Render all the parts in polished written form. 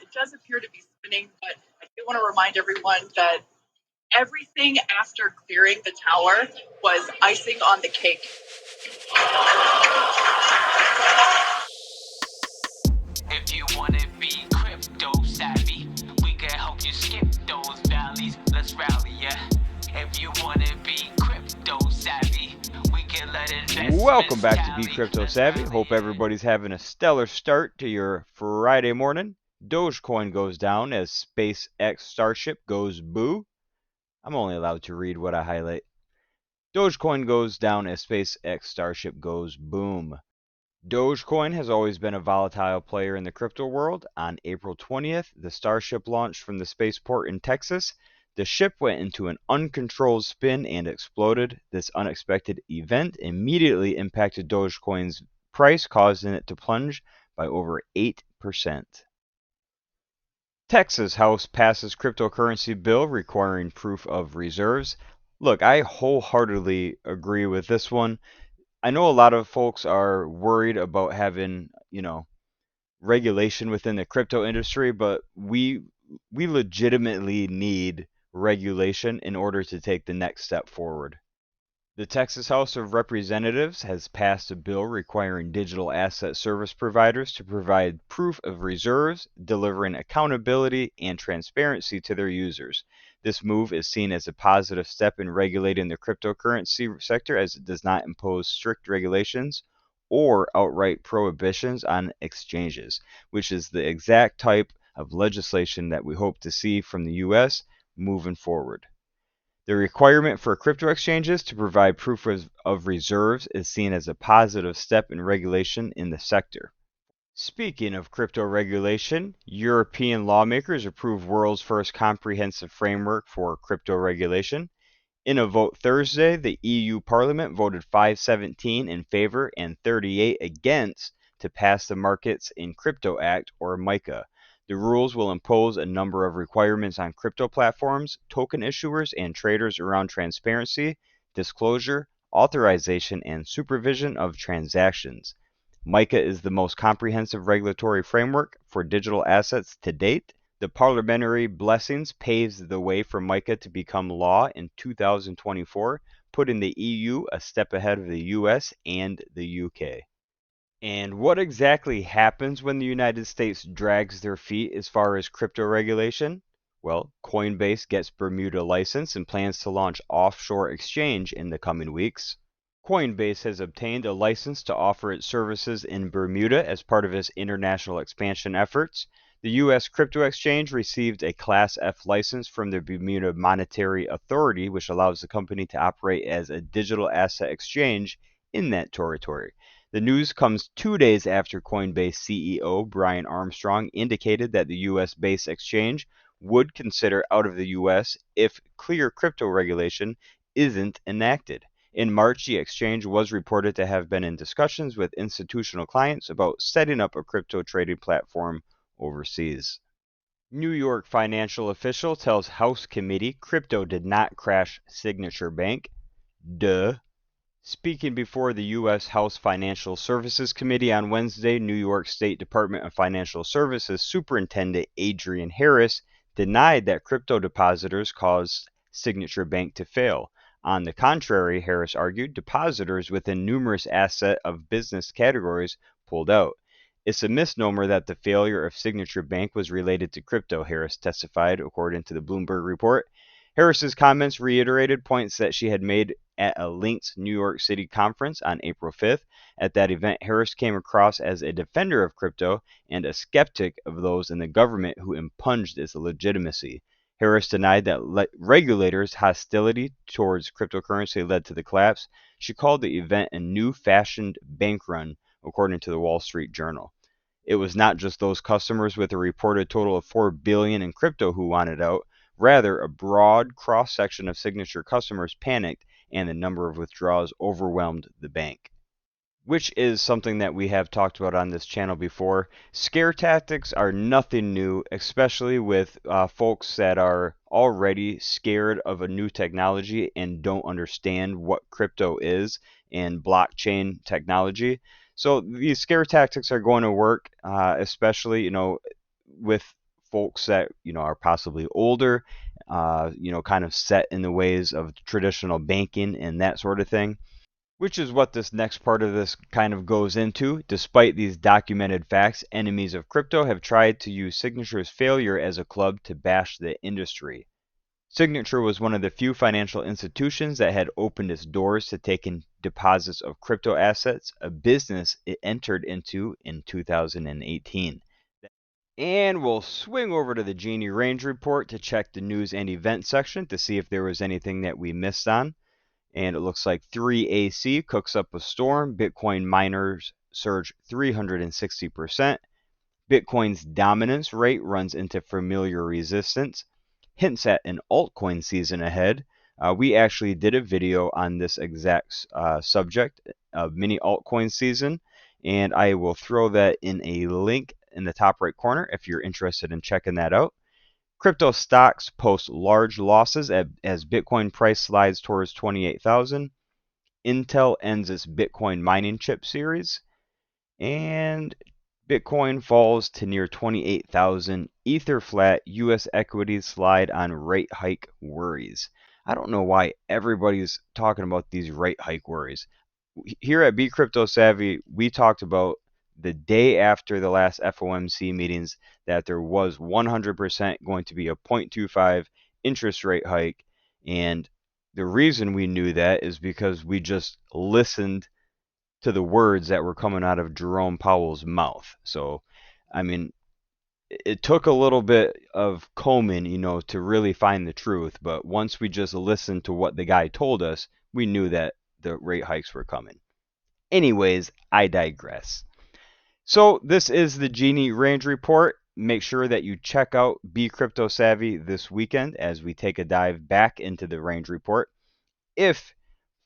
it does appear to be spinning, but I do want to remind everyone that everything after clearing the tower was icing on the cake. If you want to be crypto savvy, we can help you skip those valleys. Let's rally, yeah. If you want to be crypto savvy, we can let investments Welcome back to Be tally. Crypto Let's Savvy. rally, Hope yeah. everybody's having a stellar start to your Friday morning. Dogecoin goes down as SpaceX Starship goes boo. I'm only allowed to read what I highlight. Dogecoin goes down as SpaceX Starship goes boom. Dogecoin has always been a volatile player in the crypto world. On April 20th, the Starship launched from the spaceport in Texas. The ship went into an uncontrolled spin and exploded. This unexpected event immediately impacted Dogecoin's price, causing it to plunge by over 8%. Texas House passes cryptocurrency bill requiring proof of reserves. Look, I wholeheartedly agree with this one. I know a lot of folks are worried about having, regulation within the crypto industry, but we legitimately need regulation in order to take the next step forward. The Texas House of Representatives has passed a bill requiring digital asset service providers to provide proof of reserves, delivering accountability and transparency to their users. This move is seen as a positive step in regulating the cryptocurrency sector, as it does not impose strict regulations or outright prohibitions on exchanges, which is the exact type of legislation that we hope to see from the U.S. moving forward. The requirement for crypto exchanges to provide proof of reserves is seen as a positive step in regulation in the sector. Speaking of crypto regulation, European lawmakers approved world's first comprehensive framework for crypto regulation. In a vote Thursday, the EU Parliament voted 517 in favor and 38 against to pass the Markets in Crypto Act, or MiCA. The rules will impose a number of requirements on crypto platforms, token issuers, and traders around transparency, disclosure, authorization, and supervision of transactions. MiCA is the most comprehensive regulatory framework for digital assets to date. The parliamentary blessings paves the way for MiCA to become law in 2024, putting the EU a step ahead of the US and the UK. And what exactly happens when the United States drags their feet as far as crypto regulation? Well, Coinbase gets Bermuda license and plans to launch offshore exchange in the coming weeks. Coinbase has obtained a license to offer its services in Bermuda as part of its international expansion efforts. The U.S. crypto exchange received a Class F license from the Bermuda Monetary Authority, which allows the company to operate as a digital asset exchange in that territory. The news comes 2 days after Coinbase CEO Brian Armstrong indicated that the U.S.-based exchange would consider out of the U.S. if clear crypto regulation isn't enacted. In March, the exchange was reported to have been in discussions with institutional clients about setting up a crypto trading platform overseas. New York financial official tells House committee crypto did not crash Signature Bank. Duh. Speaking before the U.S. House Financial Services Committee on Wednesday, New York State Department of Financial Services Superintendent Adrian Harris denied that crypto depositors caused Signature Bank to fail. On the contrary, Harris argued, depositors within numerous asset of business categories pulled out. It's a misnomer that the failure of Signature Bank was related to crypto, Harris testified, according to the Bloomberg report. Harris's comments reiterated points that she had made at a linked New York City conference on April 5th. At that event, Harris came across as a defender of crypto and a skeptic of those in the government who impunged its legitimacy. Harris denied that regulators' hostility towards cryptocurrency led to the collapse. She called the event a new-fashioned bank run, according to the Wall Street Journal. It was not just those customers with a reported total of $4 billion in crypto who wanted out. Rather, a broad cross-section of Signature customers panicked, and the number of withdrawals overwhelmed the bank. Which is something that we have talked about on this channel before. Scare tactics are nothing new, especially with folks that are already scared of a new technology and don't understand what crypto is and blockchain technology. So these scare tactics are going to work, especially with folks that, are possibly older, kind of set in the ways of traditional banking and that sort of thing, which is what this next part of this kind of goes into. Despite these documented facts, enemies of crypto have tried to use Signature's failure as a club to bash the industry. Signature was one of the few financial institutions that had opened its doors to taking deposits of crypto assets, a business it entered into in 2018. And we'll swing over to the Genie Range Report to check the news and event section to see if there was anything that we missed on. And it looks like 3AC cooks up a storm. Bitcoin miners surge 360%. Bitcoin's dominance rate runs into familiar resistance. Hints at an altcoin season ahead. We actually did a video on this exact subject of mini altcoin season, and I will throw that in a link in the top right corner if you're interested in checking that out. Crypto stocks post large losses as Bitcoin price slides towards 28,000. Intel ends its Bitcoin mining chip series, and Bitcoin falls to near 28,000. Ether flat. U.S. equities slide on rate hike worries. I don't know why everybody's talking about these rate hike worries. Here at Be Crypto Savvy, we talked about the day after the last FOMC meetings that there was 100% going to be a 0.25 interest rate hike. And the reason we knew that is because we just listened to the words that were coming out of Jerome Powell's mouth. So, I mean, it took a little bit of combing, to really find the truth. But once we just listened to what the guy told us, we knew that the rate hikes were coming. Anyways, I digress. So this is the Genie Range Report. Make sure that you check out Be Crypto Savvy this weekend as we take a dive back into the Range Report. If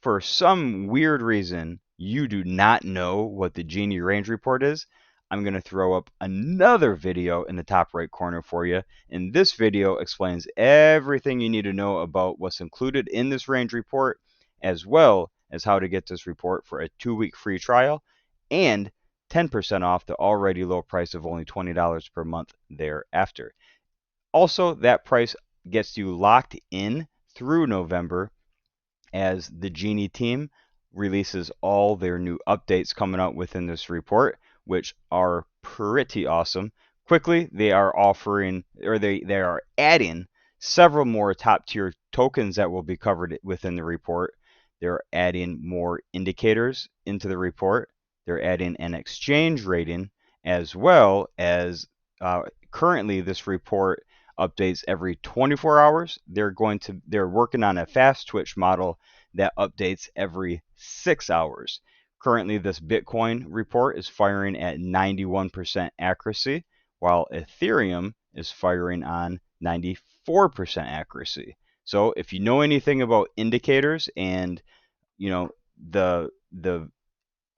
for some weird reason you do not know what the Genie Range Report is, I'm going to throw up another video in the top right corner for you. And this video explains everything you need to know about what's included in this Range Report, as well as how to get this report for a 2-week free trial and 10% off the already low price of only $20 per month thereafter. Also, that price gets you locked in through November as the Genie team releases all their new updates coming out within this report, which are pretty awesome. Quickly, they are offering, or they are adding several more top tier tokens that will be covered within the report. They're adding more indicators into the report. They're adding an exchange rating, as well as currently this report updates every 24 hours. They're working on a fast twitch model that updates every 6 hours. Currently, this Bitcoin report is firing at 91% accuracy, while Ethereum is firing on 94% accuracy. So if you know anything about indicators and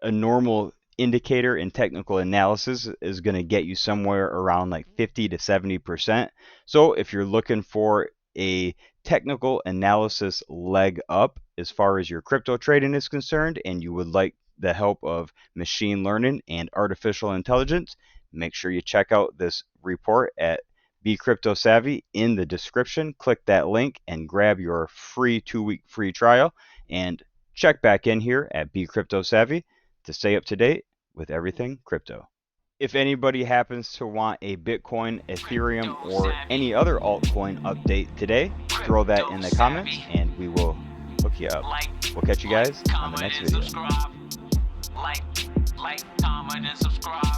a normal indicator in technical analysis is going to get you somewhere around like 50 to 70%. So if you're looking for a technical analysis leg up as far as your crypto trading is concerned, and you would like the help of machine learning and artificial intelligence, make sure you check out this report at Be Crypto Savvy in the description. Click that link and grab your free 2-week free trial, and check back in here at Be Crypto Savvy to stay up to date with everything crypto. If anybody happens to want a Bitcoin, Ethereum, or any other altcoin update today, throw that in the comments and we will hook you up. We'll catch you guys on the next video. Like, comment, and subscribe.